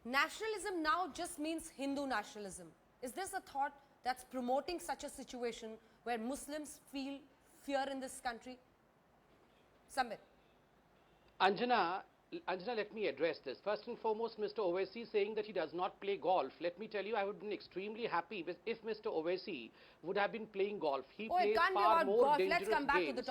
nationalism now just means Hindu nationalism. Is this a thought that's promoting such a situation where Muslims feel fear in this country? Sambit. Anjana, let me address this. First and foremost, Mr. Owaisi saying that he does not play golf. Let me tell you, I would have been extremely happy if Mr. Owaisi would have been playing golf. He plays far more dangerous games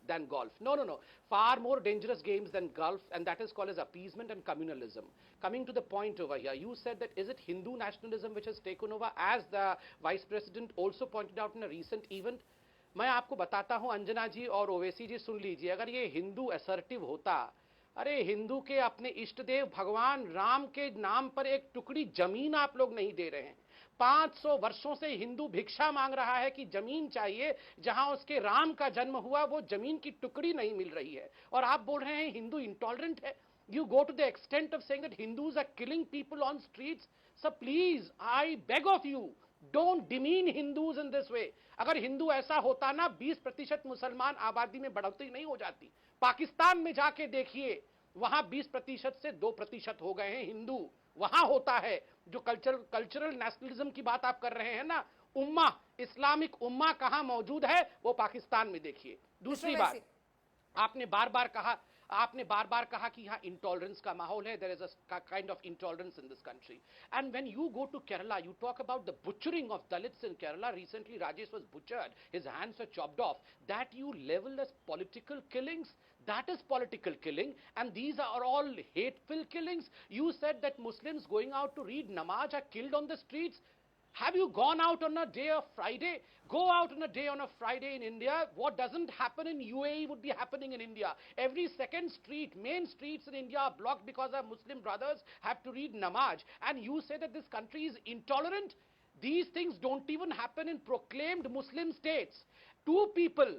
than golf. No. Far more dangerous games than golf, and that is called as appeasement and communalism. Coming to the point over here, you said that is it Hindu nationalism which has taken over, as the Vice President also pointed out in a recent event. मैं आपको बताता हूं, अंजना जी और ओवैसी जी सुन लीजिए, अगर ये Hindu assertive होता, अरे हिंदू के अपने इष्ट देव भगवान राम के नाम पर एक टुकड़ी जमीन आप लोग नहीं दे रहे हैं। 500 वर्षों से हिंदू भिक्षा मांग रहा है कि जमीन चाहिए, जहां उसके राम का जन्म हुआ वो जमीन की टुकड़ी नहीं मिल रही है, और आप बोल रहे हैं हिंदू इंटॉलरेंट है। You go to the extent of saying that Hindus are killing people on streets. So please, I beg of you, don't demean Hindus in this way. अगर हिंदू ऐसा होता ना, 20% मुसलमान आबादी में बढ़ोतरी नहीं हो जाती। पाकिस्तान में जाके देखिए, वहां 20% से 2% हो गए हैं हिंदू। वहां होता है जो कल्चरल नेशनलिज्म की बात आप कर रहे हैं ना, उम्मा, इस्लामिक उम्मा कहां मौजूद है, वो पाकिस्तान में देखिए। दूसरी बात, आपने बार बार कहा कि यहाँ इंटॉलरेंस का माहौल है, there is a kind of intolerance in this country, and when you go to Kerala, you talk about the butchering of Dalits in Kerala. Recently Rajesh was butchered, his hands were chopped off. That you level as political killings, that is political killing, and these are all hateful killings. You said that Muslims going out to read namaz are killed on the streets. Have you gone out on a day of Friday? Go out on a day on a Friday in India. What doesn't happen in UAE would be happening in India. Every second street, main streets in India are blocked because our Muslim brothers have to read namaz. And you say that this country is intolerant? These things don't even happen in proclaimed Muslim states. Two people,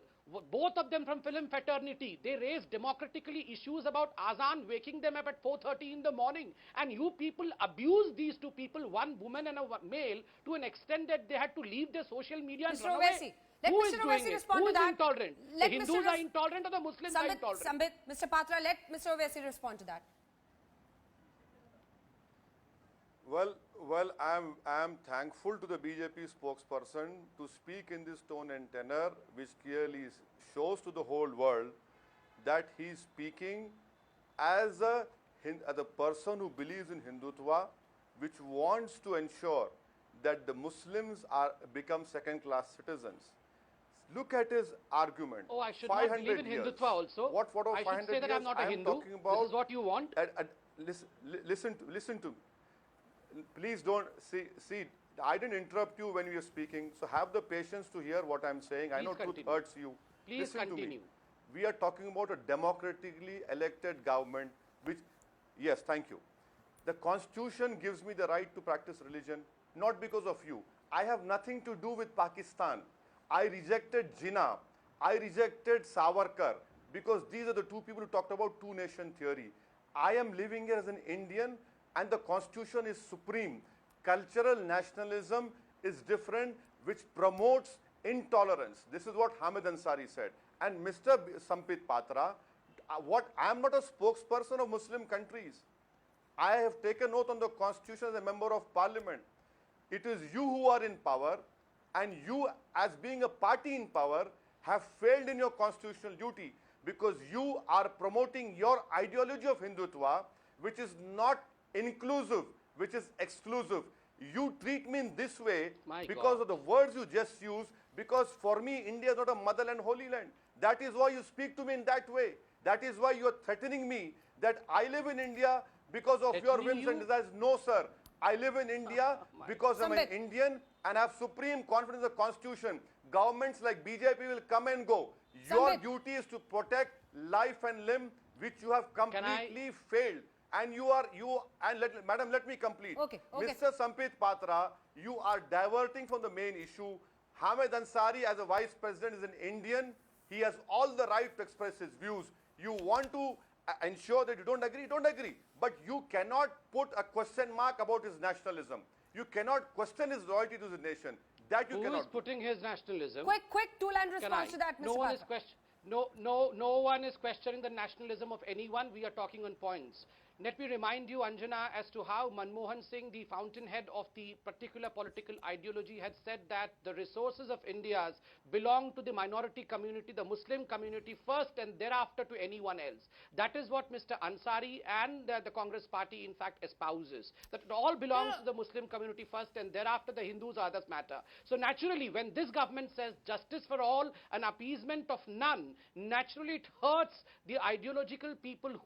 both of them from film fraternity, they raised democratically issues about azan, waking them up at 4:30 in the morning, and you people abuse these two people, one woman and a male, to an extent that they had to leave their social media and run away. Let Who Mr. is doing it? Respond Who to is that? intolerant? The Hindus are intolerant or the Muslims are intolerant? Sambit, Mr. Patra, let Mr. Owaisi respond to that. Well, I am thankful to the BJP spokesperson to speak in this tone and tenor, which clearly shows to the whole world that he is speaking as a person who believes in Hindutva, which wants to ensure that the Muslims become second-class citizens. Look at his argument. Oh, I should not believe in Hindutva also. What of 500 years? I should say that I'm not a Hindu. This is what you want. Listen to me. Please don't see. I didn't interrupt you when you were speaking, so have the patience to hear what I'm saying. I know truth hurts you. Please continue. We are talking about a democratically elected government, which, yes, thank you. The Constitution gives me the right to practice religion, not because of you. I have nothing to do with Pakistan. I rejected Jinnah. I rejected Savarkar, because these are the two people who talked about two-nation theory. I am living here as an Indian, and the Constitution is supreme. Cultural nationalism is different, which promotes intolerance. This is what Hamid Ansari said. And Mr. Sambit Patra, I am not a spokesperson of Muslim countries. I have taken oath on the Constitution as a member of Parliament. It is you who are in power, and you, as being a party in power, have failed in your constitutional duty, because you are promoting your ideology of Hindutva, which is not inclusive, which is exclusive. You treat me in this way because of the words you just used, because for me, India is not a motherland, holy land. That is why you speak to me in that way. That is why you are threatening me that I live in India because of your whims and desires. No, sir. I live in India because I'm an Indian and have supreme confidence in the Constitution. Governments like BJP will come and go. Your duty is to protect life and limb, which you have completely failed. And madam, let me complete. Okay. Mr. Sambit Patra, you are diverting from the main issue. Hamid Ansari, as a vice president, is an Indian. He has all the right to express his views. You want to ensure that you don't agree. But you cannot put a question mark about his nationalism. You cannot question his loyalty to the nation. That you cannot. Who is putting his nationalism? Quick two-line response to that, Mr. Patra. No one is questioning the nationalism of anyone. We are talking on points. Let me remind you, Anjana, as to how Manmohan Singh, the fountainhead of the particular political ideology, had said that the resources of India belong to the minority community, the Muslim community first, and thereafter to anyone else. That is what Mr. Ansari and the Congress party, in fact, espouses. That it all belongs to the Muslim community first, and thereafter the Hindus, others matter. So naturally, when this government says justice for all and appeasement of none, naturally it hurts the ideological people who